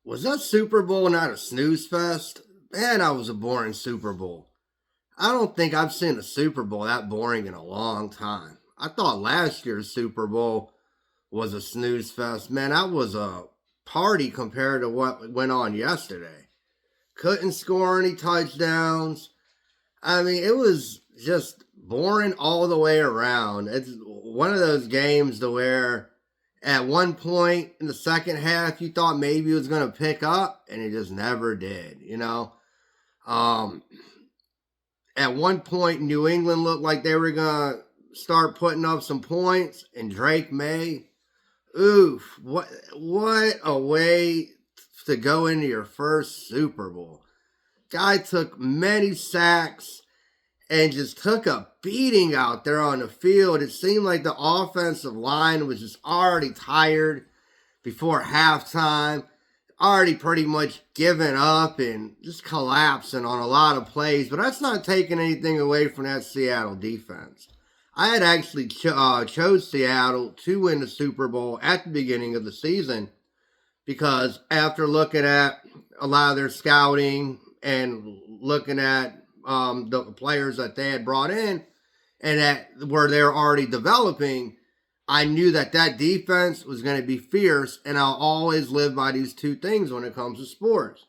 Was that Super Bowl not a snooze fest? Man, that was a boring Super Bowl. I don't think I've seen a Super Bowl that boring in a long time. I thought last year's Super Bowl was a snooze fest. Man, that was a party compared to what went on yesterday. Couldn't score any touchdowns. I mean, it was just boring all the way around. It's one of those games to where at one point in the second half you thought maybe it was going to pick up, and it just never did. Um, at one point, New England looked like they were going to start putting up some points, and Drake May, oof, what a way to go into your first Super Bowl. Guy took many sacks and just took a beating out there on the field. It seemed like the offensive line was just already tired before halftime, already pretty much given up and just collapsing on a lot of plays. But that's not taking anything away from that Seattle defense. I had actually chose Seattle to win the Super Bowl at the beginning of the season because after looking at a lot of their scouting and looking at the players that they had brought in and that where they're already developing, I knew that defense was going to be fierce, and I'll always live by these two things when it comes to sports.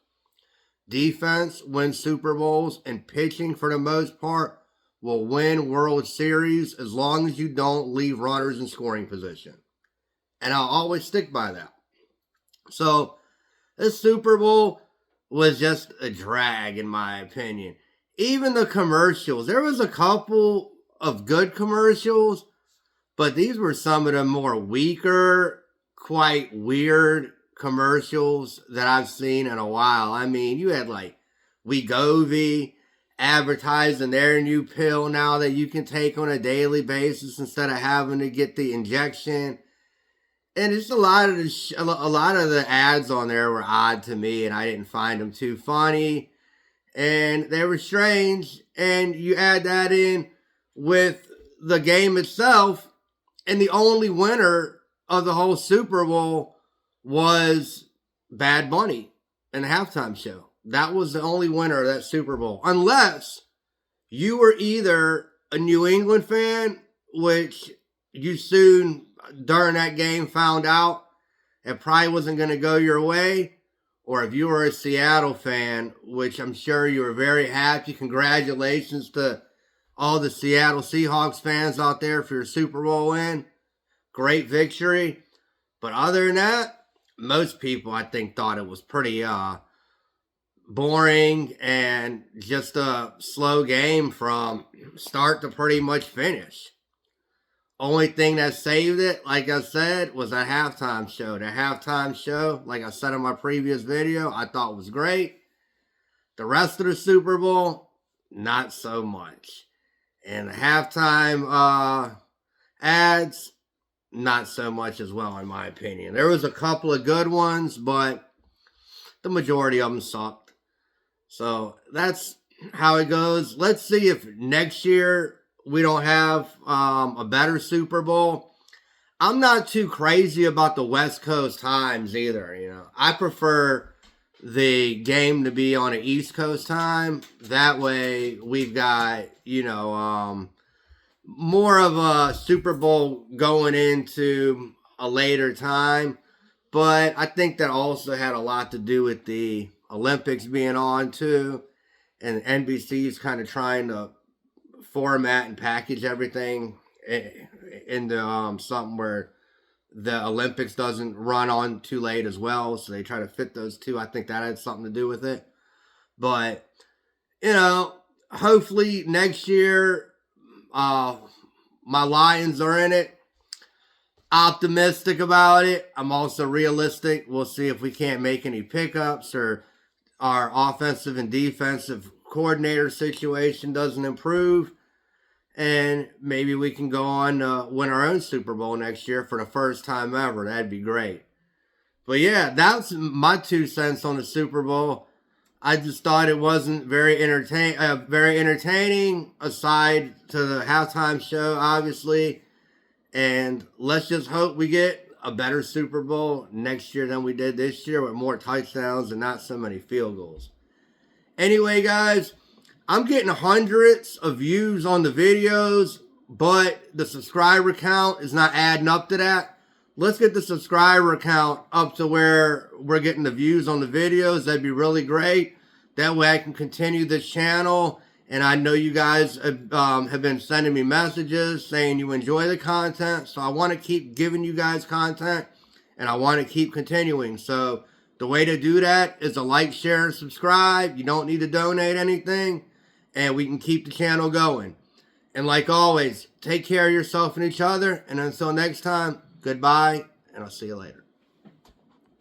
Defense wins Super Bowls, and pitching, for the most part, will win World Series as long as you don't leave runners in scoring position. And I'll always stick by that. So, this Super Bowl was just a drag, in my opinion. Even the commercials, there was a couple of good commercials, but these were some of the more weaker, quite weird commercials that I've seen in a while. I mean, you had like Wegovy advertising their new pill now that you can take on a daily basis instead of having to get the injection. And just a lot of the ads on there were odd to me, and I didn't find them too funny. And they were strange, and you add that in with the game itself, and the only winner of the whole Super Bowl was Bad Bunny in the halftime show. That was the only winner of that Super Bowl. Unless you were either a New England fan, which you soon, during that game, found out it probably wasn't going to go your way, or if you were a Seattle fan, which I'm sure you were very happy. Congratulations to all the Seattle Seahawks fans out there for your Super Bowl win. Great victory. But other than that, most people, I think, thought it was pretty boring and just a slow game from start to pretty much finish. Only thing that saved it, like I said, was a halftime show. The halftime show, like I said in my previous video, I thought was great. The rest of the Super Bowl, not so much. And the halftime ads, not so much as well, in my opinion. There was a couple of good ones, but the majority of them sucked. So that's how it goes. Let's see if next year we don't have a better Super Bowl. I'm not too crazy about the West Coast times either. I prefer the game to be on an East Coast time. That way we've got, more of a Super Bowl going into a later time. But I think that also had a lot to do with the Olympics being on too. And NBC's kind of trying to format and package everything into something where the Olympics doesn't run on too late as well. So they try to fit those two. I think that had something to do with it. But, hopefully next year, my Lions are in it. Optimistic about it. I'm also realistic. We'll see if we can't make any pickups or our offensive and defensive coordinator situation doesn't improve. And maybe we can go on to win our own Super Bowl next year for the first time ever. That'd be great. But yeah, that's my 2 cents on the Super Bowl. I just thought it wasn't very entertaining, aside to the halftime show, obviously. And let's just hope we get a better Super Bowl next year than we did this year, with more touchdowns and not so many field goals. Anyway, guys, I'm getting hundreds of views on the videos, but the subscriber count is not adding up to that. Let's get the subscriber count up to where we're getting the views on the videos. That'd be really great. That way I can continue this channel. And I know you guys have been sending me messages saying you enjoy the content. So I want to keep giving you guys content. And I want to keep continuing. So the way to do that is to like, share, and subscribe. You don't need to donate anything. And we can keep the channel going. And like always, take care of yourself and each other. And until next time, goodbye. And I'll see you later.